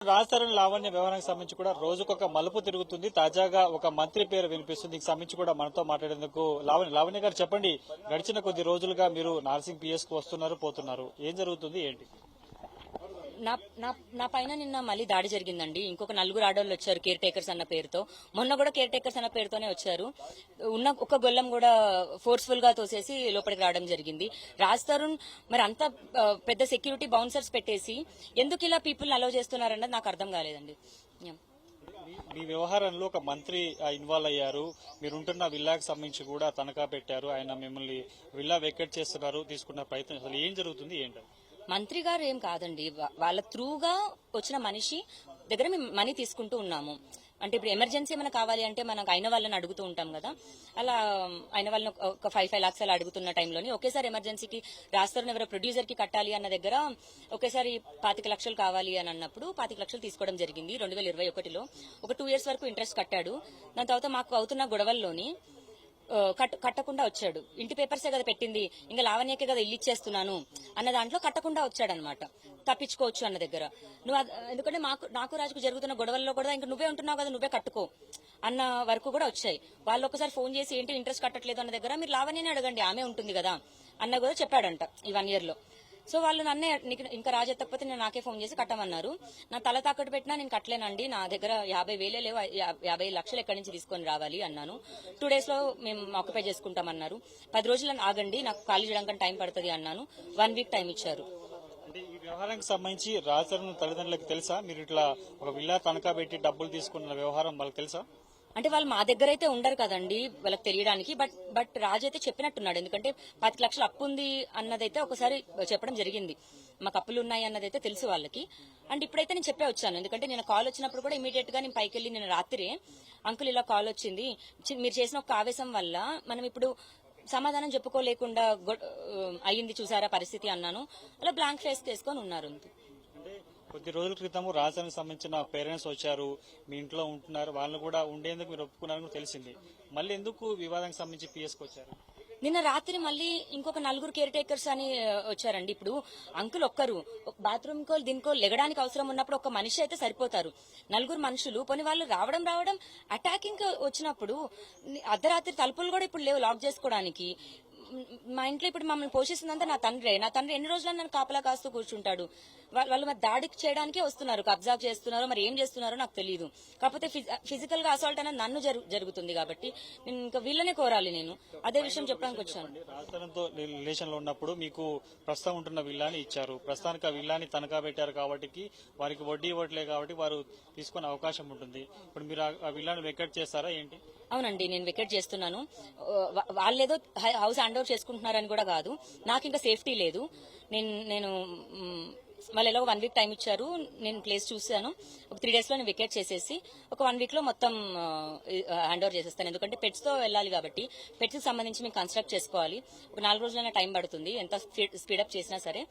రాజధాని లావణ్య వ్యవహారానికి సంబంధించి కూడా రోజుకొక మలుపు తిరుగుతుంది. తాజాగా ఒక మంత్రి పేరు వినిపిస్తుంది. దీనికి సంబంధించి కూడా మనతో మాట్లాడేందుకు లావణ్య గారు చెప్పండి. గడిచిన కొద్ది రోజులుగా మీరు నార్సింగ్ పిఎస్ కు వస్తున్నారు, పోతున్నారు. ఏం జరుగుతుంది, ఏంటి? నా పైన నిన్న మళ్ళీ దాడి జరిగిందండి. ఇంకొక నలుగురు ఆడవాళ్ళు వచ్చారు కేర్ టేకర్స్ అన్న పేరుతో. మొన్న కూడా కేర్ టేకర్స్ అన్న పేరుతోనే వచ్చారు. ఉన్న ఒక గొల్లం కూడా ఫోర్స్ఫుల్ గా తోసేసి లోపలికి రావడం జరిగింది. రాజ్ తరుణ్ మరి అంత పెద్ద సెక్యూరిటీ బౌన్సర్స్ పెట్టేసి ఎందుకు ఇలా పీపుల్ అలౌ చేస్తున్నారన్నది నాకు అర్థం కాలేదండి. మీ వ్యవహారంలో ఒక మంత్రి ఇన్వాల్వ్ అయ్యారు. మీరుంటున్న విల్లాకి సంబంధించి కూడా తనఖా పెట్టారు. ఆయన మిమ్మల్ని విల్లా వెకేట్ చేస్తున్నారు, తీసుకున్న ప్రయత్నం. అసలు ఏం జరుగుతుంది, ఏంటి? మంత్రి గారు ఏం కాదండి, వాళ్ళ త్రూగా వచ్చిన మనిషి దగ్గర మేము మనీ తీసుకుంటూ ఉన్నాము. అంటే ఇప్పుడు ఎమర్జెన్సీ ఏమైనా కావాలి అంటే మనకు అయిన వాళ్ళని అడుగుతూ ఉంటాం కదా, అలా అయిన వాళ్ళని ఒక 5 lakhs అలా అడుగుతున్న టైంలోని ఒకేసారి ఎమర్జెన్సీకి రాస్తారని ఎవరో ప్రొడ్యూసర్ కి కట్టాలి అన్న దగ్గర ఒకేసారి 25 లక్షలు కావాలి అని అన్నప్పుడు 25 లక్షలు తీసుకోవడం జరిగింది 2021లో. ఒక 2 years వరకు ఇంట్రెస్ట్ కట్టాడు. దాని తర్వాత మాకు అవుతున్న గొడవల్లోని కట్టకుండా వచ్చాడు. ఇంటి పేపర్సే కదా పెట్టింది, ఇంకా లావణ్యకే కదా ఇల్లు ఇచ్చేస్తున్నాను అన్న దాంట్లో కట్టకుండా వచ్చాడనమాట. తప్పించుకోవచ్చు అన్న దగ్గర నువ్వు ఎందుకంటే నాకు రాజుకు జరుగుతున్న గొడవల్లో కూడా ఇంకా నువ్వే ఉంటున్నావు కదా, నువ్వే కట్టుకో అన్న వరకు కూడా వచ్చాయి. వాళ్ళు ఒకసారి ఫోన్ చేసి ఏంటి ఇంట్రెస్ట్ కట్టట్లేదు అన్న దగ్గర మీరు లావణ్యనే అడగండి, ఆమె ఉంటుంది కదా అన్న కూడా చెప్పాడంట ఈ 1 year లో. సో వాళ్ళు నన్నే ఇంకా రాజు ఎత్తకపోతే నేను నాకే ఫోన్ చేసి కట్టమన్నారు. నా తల తాకట్టు పెట్టినా నేను కట్టలేనండి, నా దగ్గర 50,000 లేవు, 50 లక్షలు ఎక్కడి నుంచి తీసుకొని రావాలి అన్నాను. 2 days లో మేము ఆక్యుపై చేసుకుంటామన్నారు. 10 రోజులను ఆగండి, నాకు ఖాళీ చేయడానికి టైం పడుతుంది అన్నాను. 1 week టైం ఇచ్చారు. అంటే ఈ వ్యవహారానికి సంబంధించి రాజధాని తల్లిదండ్రులకు తెలుసా? మీరు ఇట్లా ఒక విల్లా తనఖా పెట్టి డబ్బులు తీసుకున్న వ్యవహారం వాళ్ళకి తెలుసా? అంటే వాళ్ళు మా దగ్గర అయితే ఉండరు కదండి, వాళ్ళకి తెలియడానికి. బట్ రాజు అయితే చెప్పినట్టున్నాడు. ఎందుకంటే 10 లక్షలు అప్పు ఉంది అన్నదైతే ఒకసారి చెప్పడం జరిగింది. మాకు అప్పులు ఉన్నాయి అన్నదైతే తెలుసు వాళ్ళకి. అండ్ ఇప్పుడైతే నేను చెప్పే వచ్చాను, ఎందుకంటే నేను కాల్ వచ్చినప్పుడు కూడా ఇమీడియట్ గా నేను పైకి వెళ్ళి నేను రాత్రి అంకుల్ ఇలా కాల్ వచ్చింది, మీరు చేసిన ఒక ఆవేశం వల్ల మనం ఇప్పుడు సమాధానం చెప్పుకోలేకుండా అయ్యింది చూసారా పరిస్థితి అన్నాను. అలా బ్లాంక్ ఫేస్ తీసుకొని ఉన్నారు. కొద్ది రోజుల క్రితం రాజధానికి సంబంధించిన పేరెంట్స్ వచ్చారు, మీ ఇంట్లో ఉంటున్నారు, వాళ్ళు కూడా ఉండేందుకు మీరు ఒప్పుకున్నారని తెలిసింది. మళ్ళీ ఎందుకు వివాదానికి సంబంధించి పిఎస్కి వచ్చారు? నిన్న రాత్రి మళ్ళీ ఇంకొక 4 కేర్ టేకర్స్ అని వచ్చారండి. ఇప్పుడు అంకుల్ ఒక్కరు బాత్రూమ్ కో దీనికో లెగడానికి అవసరం ఉన్నప్పుడు ఒక మనిషి అయితే సరిపోతారు. 4 మనుషులు పోనీ వాళ్ళు రావడం అటాకింగ్ వచ్చినప్పుడు అర్ధరాత్రి తలుపులు కూడా ఇప్పుడు లేవు లాక్ చేసుకోవడానికి. మా ఇంట్లో ఇప్పుడు మమ్మల్ని పోషిస్తుందంతా నా తండ్రి ఎన్ని రోజులు నన్ను కాపలా కాస్తూ కూర్చుంటాడు. వాళ్ళు మరి దాడికి చేయడానికే వస్తున్నారు, కబ్జా చేస్తున్నారో మరి ఏం చేస్తున్నారో నాకు తెలియదు. కాకపోతే ఫిజికల్ గా అసాల్ట్ అనేది నన్ను జరుగుతుంది కాబట్టి నేను ఇంకా వీళ్ళనే కోరాలి. నేను అదే విషయం చెప్పడానికి వచ్చాను. రాజధానితో రిలేషన్ లో ఉన్నప్పుడు మీకు ప్రస్తుతం ఉంటున్న విల్లాని ఇచ్చారు, ప్రస్తుతానికి ఆ విల్లాని తనఖా పెట్టారు కాబట్టి వారికి వడ్డీ ఇవ్వట్లే కాబట్టి వారు తీసుకునే అవకాశం ఉంటుంది. ఇప్పుడు మీరు ఆ విల్లాని వెకేట్ చేస్తారా ఏంటి? అవునండి, నేను వెకేట్ చేస్తున్నాను. వాళ్ళేదో హౌస్ హ్యాండ్ ఓవర్ చేసుకుంటున్నారని కూడా కాదు, నాకు ఇంకా సేఫ్టీ లేదు. నేను వాళ్ళు ఎలా 1 week టైం ఇచ్చారు, నేను ప్లేస్ చూసాను. ఒక 3 days లో నేను వెకేట్ చేసేసి ఒక 1 week లో మొత్తం హ్యాండ్ ఓవర్ చేసేస్తాను. ఎందుకంటే పెట్స్ తో వెళ్ళాలి కాబట్టి పెట్స్ కి సంబంధించి మేము కన్స్ట్రక్ట్ చేసుకోవాలి. ఒక 4 రోజులైనా టైం పడుతుంది, ఎంత స్పీడప్ చేసినా సరే.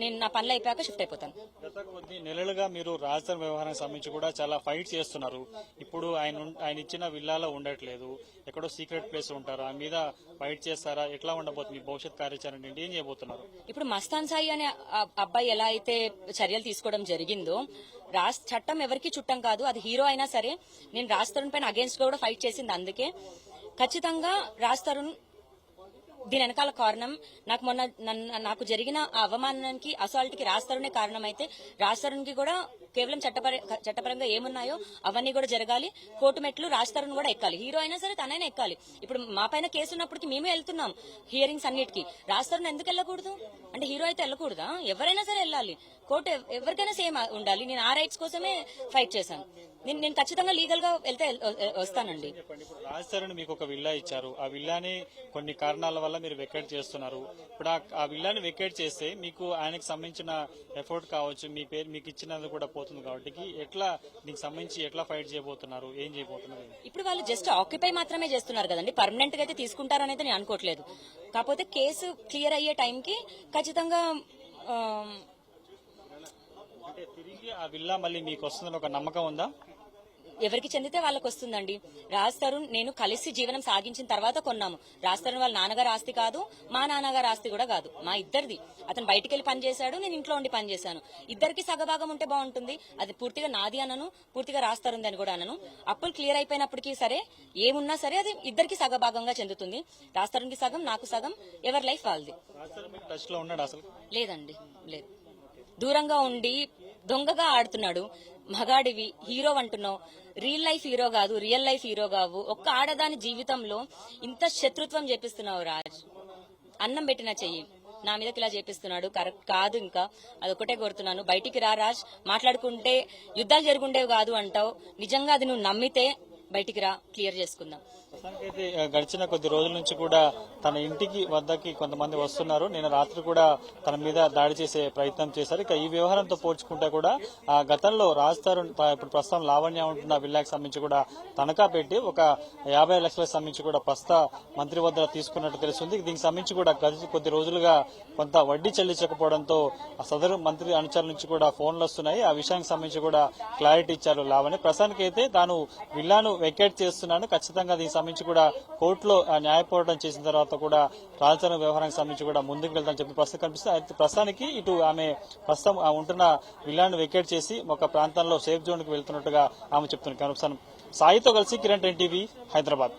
నేను నా పనులు అయిపోయాక షిఫ్ట్ అయిపోతాను. గత కొద్ది నెలలుగా మీరు రాజధాని వ్యవహారానికి సంబంధించి కూడా చాలా ఫైట్ చేస్తున్నారు. ఇప్పుడు ఆయన ఇచ్చిన విల్లాలో ఉండట్లేదు, ఎక్కడో సీక్రెట్ ప్లేస్ ఉంటారు, ఆ మీద ఫైట్ చేస్తారా? ఎట్లా ఉండబోతుంది భవిష్యత్ కార్యాచరణ? ఏం చేయబోతున్నారు? ఇప్పుడు మస్తాన్ సాయి అనే అబ్బాయి ఎలా అయితే చర్యలు తీసుకోవడం జరిగిందో, చట్టం ఎవరికి చుట్టం కాదు. అది హీరో అయినా సరే నేను రాజ్ తరుణ్ పైన అగేన్స్ట్ గా కూడా ఫైట్ చేసింది. అందుకే ఖచ్చితంగా రాజ్ తరుణ్ దీని వెనకాల కారణం. నాకు జరిగిన ఆ అవమానానికి అసాల్ట్ కి రాజ్ తరుణే కారణం అయితే రాజ్ తరుణ్ కి కూడా కేవలం చట్టపరంగా ఏమున్నాయో అవన్నీ కూడా జరగాలి. కోర్టు మెట్లు రాజ్ తరుణ్ కూడా ఎక్కాలి. హీరో అయినా సరే తనైనా ఎక్కాలి. ఇప్పుడు మా పైన కేసు ఉన్నప్పటికీ మేమే వెళ్తున్నాం హియరింగ్స్ అన్నిటికీ. రాజ్ తరుణ్ ఎందుకు వెళ్ళకూడదు? అంటే హీరో అయితే వెళ్ళకూడదా? ఎవరైనా సరే వెళ్ళాలి. కోర్టు ఎవరికైనా సేమ్ ఉండాలి. నేను ఆ రైట్స్ కోసమే ఫైట్ చేశాను. నేను ఖచ్చితంగా లీగల్ గా వెళ్తే వస్తానండి. రాజ్ తరుణ్ మీకు ఒక విల్లా ఇచ్చారు, ఆ విల్లాని కొన్ని కారణాల వల్ల మీరు వెకేట్ చేస్తున్నారు. ఇప్పుడు ఆ విల్లాని వెకేట్ చేస్తే మీకు ఆయనకు సంబంధించిన ఎఫర్ట్ కావచ్చు, మీ పేరు మీకు ఇచ్చినది కూడా పోతుంది కాబట్టి ఎట్లా దీనికి సంబంధించి ఎట్లా ఫైట్ చేయబోతున్నారు, ఏం చేయబోతున్నారు? ఇప్పుడు వాళ్ళు జస్ట్ ఆక్యుపై మాత్రమే చేస్తున్నారు కదండి, పర్మనెంట్ గా అయితే తీసుకుంటారనేది నేను అనుకోవట్లేదు. కాకపోతే కేసు క్లియర్ అయ్యే టైంకి ఖచ్చితంగా అంటే తిరిగి ఆ విల్లా మళ్ళీ మీకు వస్తుందని ఒక నమ్మకం ఉందా? ఎవరికి చెందితే వాళ్ళకి వస్తుందండి. రాజ్ తరుణ్ నేను కలిసి జీవనం సాగించిన తర్వాత కొన్నాము. రాజ్ తరుణ్ వాళ్ళ నాన్నగారు ఆస్తి కాదు, మా నాన్నగారు ఆస్తి కూడా కాదు, మా ఇద్దరిది. అతను బయటికి వెళ్ళి పని చేశాడు, నేను ఇంట్లో ఉండి పని చేశాను. ఇద్దరికి సగభాగం ఉంటే బాగుంటుంది. అది పూర్తిగా నాది అనను, పూర్తిగా రాజ్ తరుణ్ అని కూడా అనను. అప్పులు క్లియర్ అయిపోయినప్పటికీ సరే, ఏమున్నా సరే అది ఇద్దరికి సగభాగంగా చెందుతుంది. రాజ్ తరుణ్ కి సగం, నాకు సగం, ఎవరి లైఫ్ వాళ్ళది. టచ్ లో ఉన్నాడు అసలు? లేదండి, లేదు. దూరంగా ఉండి దొంగగా ఆడుతున్నాడు. మగాడివి, హీరో అంటున్నావు, రియల్ లైఫ్ హీరో కాదు, రియల్ లైఫ్ హీరో కావు. ఒక్క ఆడదాని జీవితంలో ఇంత శత్రుత్వం చేపిస్తున్నావు రాజ్. అన్నం పెట్టిన చెయ్యి, నా మీదకి ఇలా చేపిస్తున్నాడు, కరెక్ట్ కాదు. ఇంకా అదొకటే కోరుతున్నాను, బయటికి రా రాజ్. మాట్లాడుకుంటే యుద్ధాలు జరుగుండేవి కాదు అంటావు. నిజంగా అది నువ్వు నమ్మితే బయటికి రా, క్లియర్ చేసుకుందాం. అయితే గడిచిన కొద్ది రోజుల నుంచి కూడా తన ఇంటికి వద్దకి కొంతమంది వస్తున్నారు. నేను రాత్రి కూడా తన మీద దాడి చేసే ప్రయత్నం చేశారు. ఇక ఈ వ్యవహారంతో పోల్చుకుంటే కూడా గతంలో రాజ్ తరుణ్ ఇప్పుడు ప్రస్తుతం లావణ్య ఉంటున్న విల్లాకి సంబంధించి కూడా తనఖా పెట్టి ఒక 50 లక్షలకు సంబంధించి కూడా ప్రస్తుత మంత్రి వద్ద తీసుకున్నట్టు తెలుస్తుంది. దీనికి సంబంధించి కూడా కొద్ది రోజులుగా కొంత వడ్డీ చెల్లించకపోవడంతో సదరు మంత్రి అనుచరుల నుంచి కూడా ఫోన్లు వస్తున్నాయి. ఆ విషయానికి సంబంధించి కూడా క్లారిటీ ఇచ్చారు లావణ్య. ప్రస్తుతానికి అయితే తాను విల్లాను వెకేట్ చేస్తున్నాను, ఖచ్చితంగా దీనికి సంబంధించి కూడా కోర్టులో న్యాయ పోరాటం చేసిన తర్వాత కూడా రాజధాని వ్యవహారానికి సంబంధించి కూడా ముందుకు వెళ్తానని చెప్పి ప్రస్తుతం కనిపిస్తుంది. అయితే ప్రస్తుతానికి ఇటు ఆమె ప్రస్తుతం ఉంటున్న విల్లాను వెకేట్ చేసి ఒక ప్రాంతంలో సేఫ్ జోన్ కి వెళ్తున్నట్టుగా ఆమె చెప్తున్నారు. సాయితో కలిసి కిరణ్, 10 టీవీ, హైదరాబాద్.